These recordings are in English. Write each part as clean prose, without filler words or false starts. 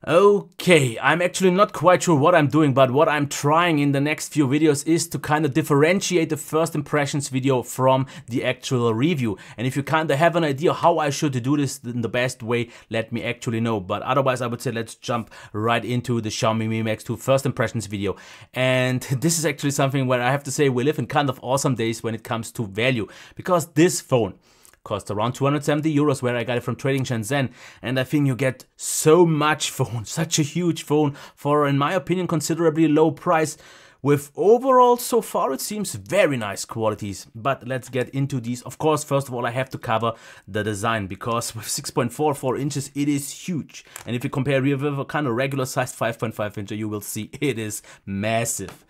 Okay, I'm actually not quite sure what I'm doing, but what I'm trying in the next few videos is to kind of differentiate the first impressions video from the actual review. And if you kind of have an idea how I should do this in the best way, let me actually know. But otherwise, I would say let's jump right into the Xiaomi Mi Max 2 first impressions video. And this is actually something where I have to say we live in kind of awesome days when it comes to value, because this phone cost around 270 euros, where I got it from Trading Shenzhen, and I think you get so much phone, such a huge phone for, in my opinion, considerably low price, with overall so far it seems very nice qualities. But let's get into these. Of course, first of all, I have to cover the design, because with 6.44 inches it is huge, and if you compare it with a kind of regular sized 5.5 incher, you will see it is massive.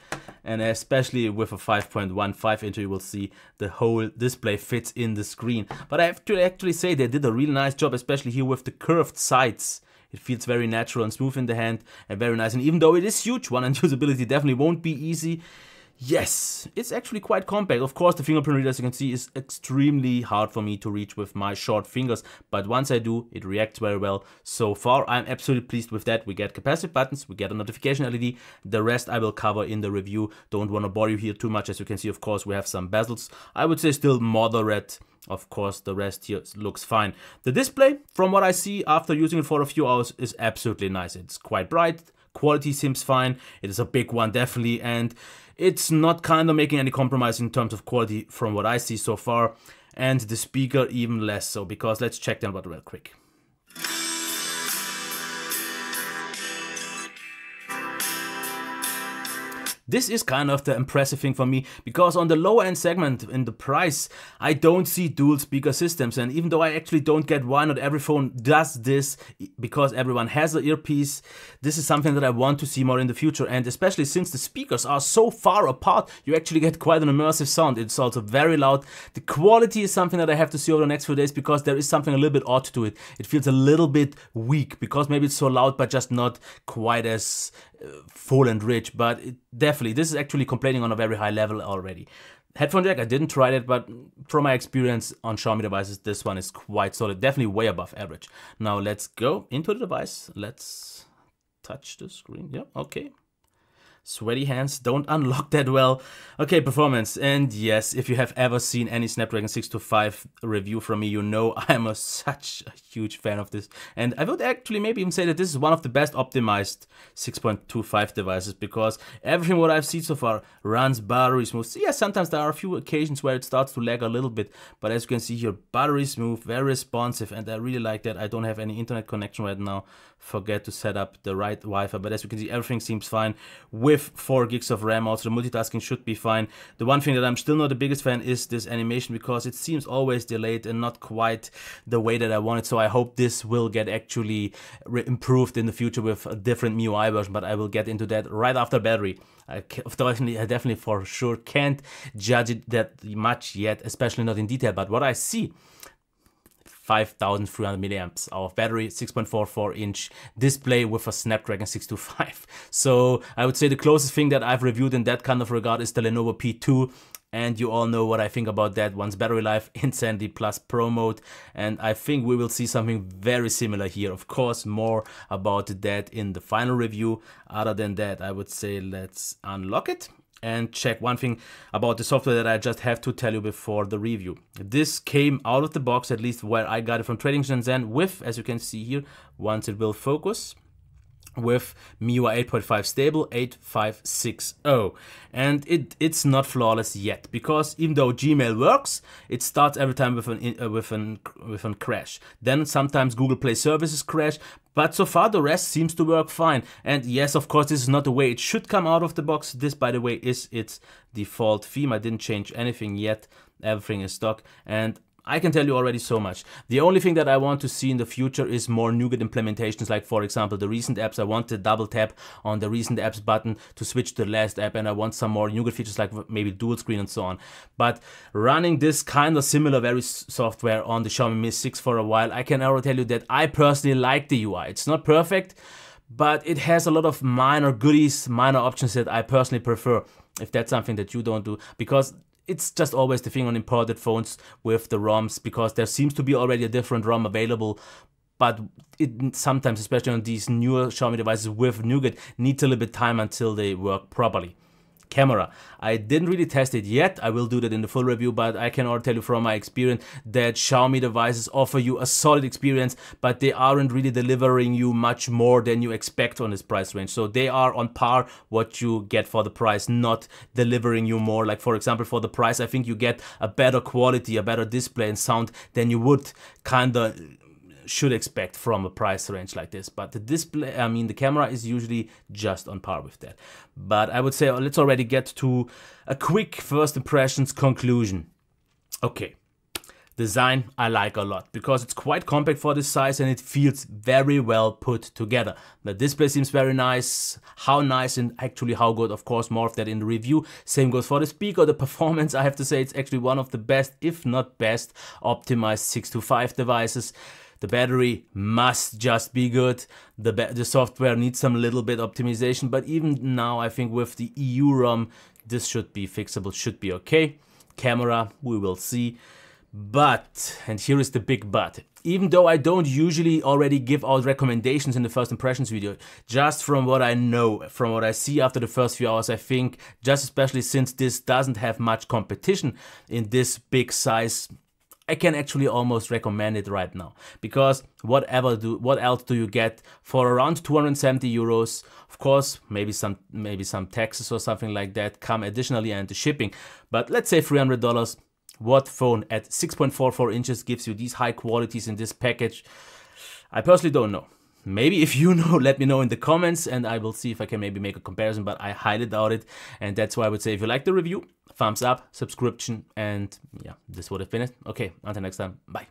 And especially with a 5.15 incher, you will see the whole display fits in the screen. But I have to actually say they did a really nice job, especially here with the curved sides. It feels very natural and smooth in the hand and very nice. And even though it is huge one and usability definitely won't be easy, yes, it's actually quite compact. Of course, the fingerprint reader, as you can see, is extremely hard for me to reach with my short fingers, but once I do, it reacts very well. So far, I'm absolutely pleased with that. We get capacitive buttons, we get a notification LED. The rest I will cover in the review. Don't want to bore you here too much. As you can see, of course, we have some bezels. I would say still moderate. Of course, the rest here looks fine. The display, from what I see after using it for a few hours, is absolutely nice. It's quite bright. Quality seems fine. It is a big one, definitely, and it's not kind of making any compromise in terms of quality from what I see so far. And the speaker even less so, because let's check them out real quick. This is kind of the impressive thing for me, because on the lower end segment in the price, I don't see dual speaker systems. And even though I actually don't get why not every phone does this, because everyone has an earpiece, this is something that I want to see more in the future. And especially since the speakers are so far apart, you actually get quite an immersive sound. It's also very loud. The quality is something that I have to see over the next few days, because there is something a little bit odd to it. It feels a little bit weak, because maybe it's so loud, but just not quite as full and rich. But definitely, this is actually complaining on a very high level already. Headphone jack, I didn't try it, but from my experience on Xiaomi devices, this one is quite solid, definitely way above average. Now let's go into the device. Let's touch the screen. Yeah, okay. Sweaty hands don't unlock that well. Okay, performance. And yes, if you have ever seen any Snapdragon 625 review from me, you know I'm such a huge fan of this. And I would actually maybe even say that this is one of the best optimized 6.25 devices, because everything what I've seen so far runs battery smooth. Yes, sometimes there are a few occasions where it starts to lag a little bit, but as you can see here, battery smooth, very responsive, and I really like that. I don't have any internet connection right now. Forget to set up the right Wi-Fi, but as you can see, everything seems fine. With 4 gigs of RAM, also the multitasking should be fine. The one thing that I'm still not the biggest fan is this animation, because it seems always delayed and not quite the way that I want it. So I hope this will get actually improved in the future with a different MIUI version, but I will get into that right after battery. I definitely for sure can't judge it that much yet, especially not in detail, but what I see, 5,300 milliamps of battery, 6.44 inch display with a Snapdragon 625. So I would say the closest thing that I've reviewed in that kind of regard is the Lenovo P2. And you all know what I think about that one's battery life, Insanity Plus Pro mode. And I think we will see something very similar here. Of course, more about that in the final review. Other than that, I would say let's unlock it and check one thing about the software that I just have to tell you before the review. This came out of the box, at least where I got it from Trading Shenzhen, with, as you can see here, once it will focus, with MIUI 8.5 stable 8560, and it's not flawless yet, because even though Gmail works, it starts every time with an crash. Then sometimes Google Play services crash, but so far the rest seems to work fine. And yes, of course, this is not the way it should come out of the box. This, by the way, is its default theme. I didn't change anything yet. Everything is stock, and I can tell you already so much. The only thing that I want to see in the future is more nougat implementations, like for example the recent apps. I want to double tap on the recent apps button to switch to the last app, and I want some more nougat features like maybe dual screen and so on. But running this kind of similar very software on the Xiaomi Mi 6 for a while, I can already tell you that I personally like the UI. It's not perfect, but it has a lot of minor goodies, minor options that I personally prefer, if that's something that you don't do, because it's just always the thing on imported phones with the ROMs, because there seems to be already a different ROM available but it sometimes, especially on these newer Xiaomi devices with Nougat, needs a little bit of time until they work properly. Camera. I didn't really test it yet. I will do that in the full review, but I can already tell you from my experience that Xiaomi devices offer you a solid experience, but they aren't really delivering you much more than you expect on this price range. So they are on par what you get for the price, not delivering you more. Like for example, for the price, I think you get a better quality, a better display and sound than you would kinda should expect from a price range like this. But the display, I mean the camera is usually just on par with that. But I would say let's already get to a quick first impressions conclusion. Okay, design I like a lot because it's quite compact for this size and it feels very well put together. The display seems very nice. How nice and actually how good, of course, more of that in the review. Same goes for the speaker. The performance, I have to say, it's actually one of the best, if not best, optimized 625 devices. The battery must just be good. The software needs some little bit optimization, but even now I think with the EU ROM this should be fixable, should be okay. Camera, we will see. But, and here is the big but, even though I don't usually already give out recommendations in the first impressions video, just from what I know, from what I see after the first few hours, I think, just especially since this doesn't have much competition in this big size, I can actually almost recommend it right now, because what else do you get for around 270 euros? Of course, maybe some taxes or something like that come additionally and the shipping, but let's say $300. What phone at 6.44 inches gives you these high qualities in this package? I personally don't know. Maybe if you know, let me know in the comments and I will see if I can maybe make a comparison, but I highly doubt it. And that's why I would say if you like the review, thumbs up, subscription, and yeah, this would have been it. Okay, until next time, bye.